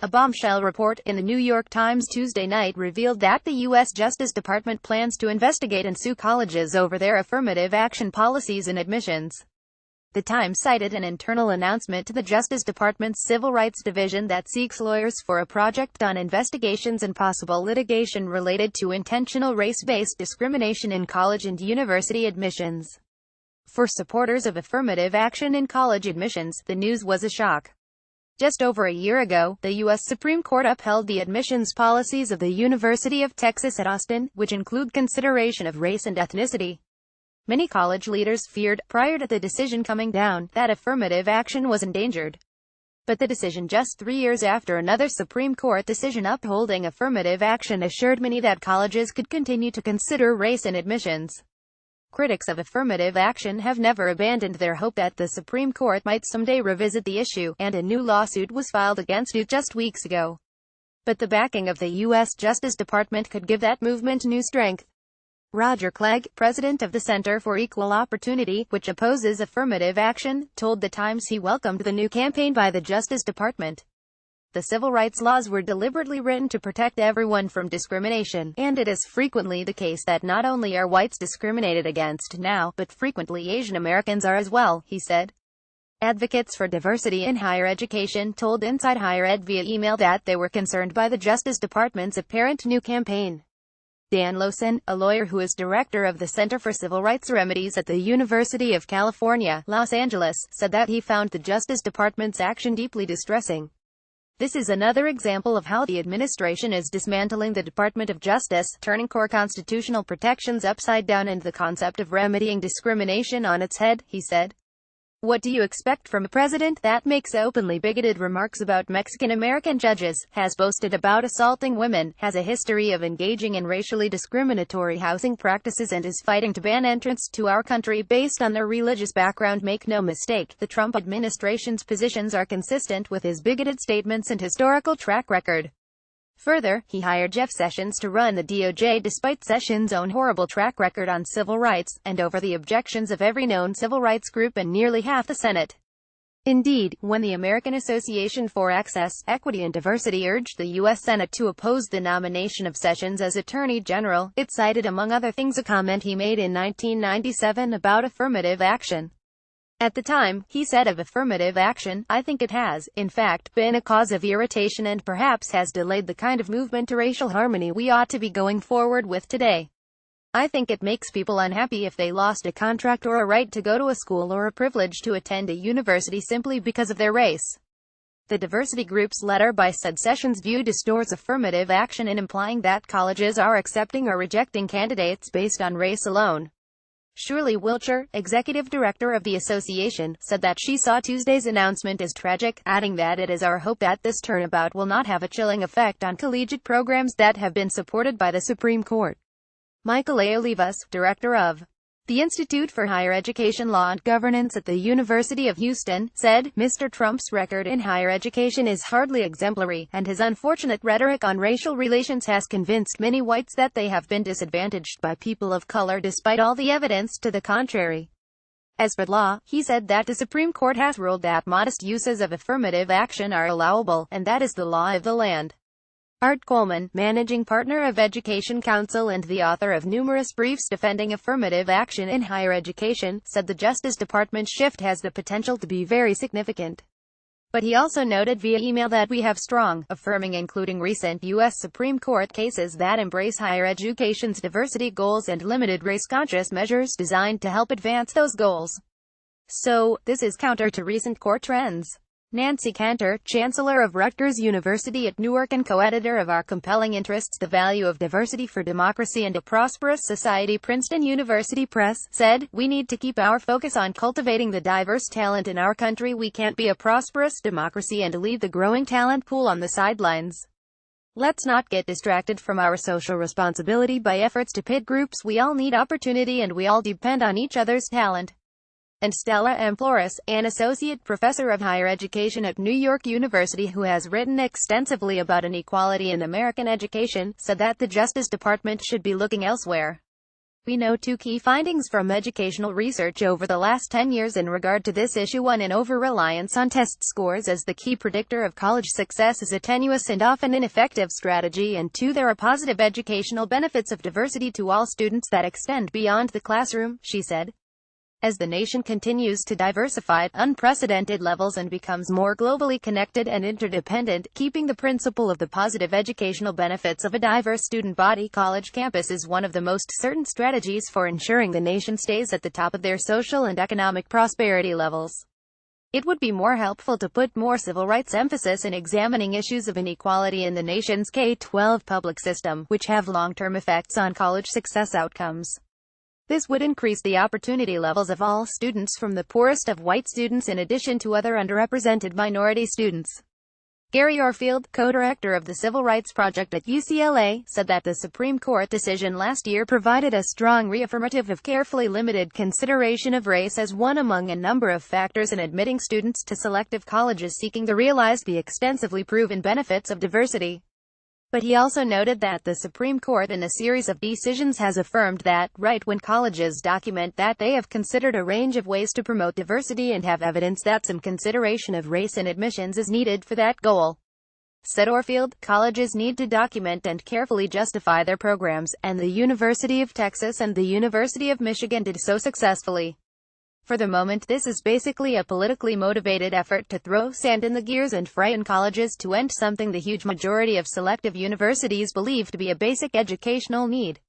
A bombshell report in the New York Times Tuesday night revealed that the U.S. Justice Department plans to investigate and sue colleges over their affirmative action policies in admissions. The Times cited an internal announcement to the Justice Department's Civil Rights Division that seeks lawyers for a project on investigations and possible litigation related to intentional race-based discrimination in college and university admissions. For supporters of affirmative action in college admissions, the news was a shock. Just over a year ago, the U.S. Supreme Court upheld the admissions policies of the University of Texas at Austin, which include consideration of race and ethnicity. Many college leaders feared, prior to the decision coming down, that affirmative action was endangered. But the decision just 3 years after another Supreme Court decision upholding affirmative action assured many that colleges could continue to consider race in admissions. Critics of affirmative action have never abandoned their hope that the Supreme Court might someday revisit the issue, and a new lawsuit was filed against it just weeks ago. But the backing of the U.S. Justice Department could give that movement new strength. Roger Clegg, president of the Center for Equal Opportunity, which opposes affirmative action, told The Times he welcomed the new campaign by the Justice Department. The civil rights laws were deliberately written to protect everyone from discrimination, and it is frequently the case that not only are whites discriminated against now, but frequently Asian Americans are as well, he said. Advocates for diversity in higher education told Inside Higher Ed via email that they were concerned by the Justice Department's apparent new campaign. Dan Lowson, a lawyer who is director of the Center for Civil Rights Remedies at the University of California, Los Angeles, said that he found the Justice Department's action deeply distressing. This is another example of how the administration is dismantling the Department of Justice, turning core constitutional protections upside down and the concept of remedying discrimination on its head, he said. What do you expect from a president that makes openly bigoted remarks about Mexican-American judges, has boasted about assaulting women, has a history of engaging in racially discriminatory housing practices and is fighting to ban entrance to our country based on their religious background? Make no mistake, the Trump administration's positions are consistent with his bigoted statements and historical track record. Further, he hired Jeff Sessions to run the DOJ despite Sessions' own horrible track record on civil rights, and over the objections of every known civil rights group and nearly half the Senate. Indeed, when the American Association for Access, Equity and Diversity urged the U.S. Senate to oppose the nomination of Sessions as Attorney General, it cited among other things a comment he made in 1997 about affirmative action. At the time, he said of affirmative action, "I think it has, in fact, been a cause of irritation and perhaps has delayed the kind of movement to racial harmony we ought to be going forward with today. I think it makes people unhappy if they lost a contract or a right to go to a school or a privilege to attend a university simply because of their race." The diversity group's letter by said Sessions view distorts affirmative action in implying that colleges are accepting or rejecting candidates based on race alone. Shirley Wilcher, executive director of the association, said that she saw Tuesday's announcement as tragic, adding that it is our hope that this turnabout will not have a chilling effect on collegiate programs that have been supported by the Supreme Court. Michael A. Olivas, director of the Institute for Higher Education Law and Governance at the University of Houston, said, "Mr. Trump's record in higher education is hardly exemplary, and his unfortunate rhetoric on racial relations has convinced many whites that they have been disadvantaged by people of color despite all the evidence to the contrary." As for law, he said that the Supreme Court has ruled that modest uses of affirmative action are allowable, and that is the law of the land. Art Coleman, managing partner of Education Council and the author of numerous briefs defending affirmative action in higher education, said the Justice Department's shift has the potential to be very significant. But he also noted via email that we have strong, affirming including recent U.S. Supreme Court cases that embrace higher education's diversity goals and limited race-conscious measures designed to help advance those goals. So, this is counter to recent court trends. Nancy Cantor, Chancellor of Rutgers University at Newark and co-editor of Our Compelling Interests: The Value of Diversity for Democracy and a Prosperous Society, Princeton University Press, said, "We need to keep our focus on cultivating the diverse talent in our country. We can't be a prosperous democracy and leave the growing talent pool on the sidelines. Let's not get distracted from our social responsibility by efforts to pit groups. We all need opportunity and we all depend on each other's talent." And Stella M. Flores, an associate professor of higher education at New York University who has written extensively about inequality in American education, said that the Justice Department should be looking elsewhere. We know two key findings from educational research over the last 10 years in regard to this issue. One, an over-reliance on test scores as the key predictor of college success is a tenuous and often ineffective strategy, and two, there are positive educational benefits of diversity to all students that extend beyond the classroom, she said. As the nation continues to diversify at unprecedented levels and becomes more globally connected and interdependent, keeping the principle of the positive educational benefits of a diverse student body college campus is one of the most certain strategies for ensuring the nation stays at the top of their social and economic prosperity levels. It would be more helpful to put more civil rights emphasis in examining issues of inequality in the nation's K-12 public system, which have long-term effects on college success outcomes. This would increase the opportunity levels of all students, from the poorest of white students in addition to other underrepresented minority students. Gary Orfield, co-director of the Civil Rights Project at UCLA, said that the Supreme Court decision last year provided a strong reaffirmative of carefully limited consideration of race as one among a number of factors in admitting students to selective colleges seeking to realize the extensively proven benefits of diversity. But he also noted that the Supreme Court in a series of decisions has affirmed that, right when colleges document that they have considered a range of ways to promote diversity and have evidence that some consideration of race in admissions is needed for that goal. Said Orfield, colleges need to document and carefully justify their programs, and the University of Texas and the University of Michigan did so successfully. For the moment, this is basically a politically motivated effort to throw sand in the gears and frighten colleges to end something the huge majority of selective universities believe to be a basic educational need.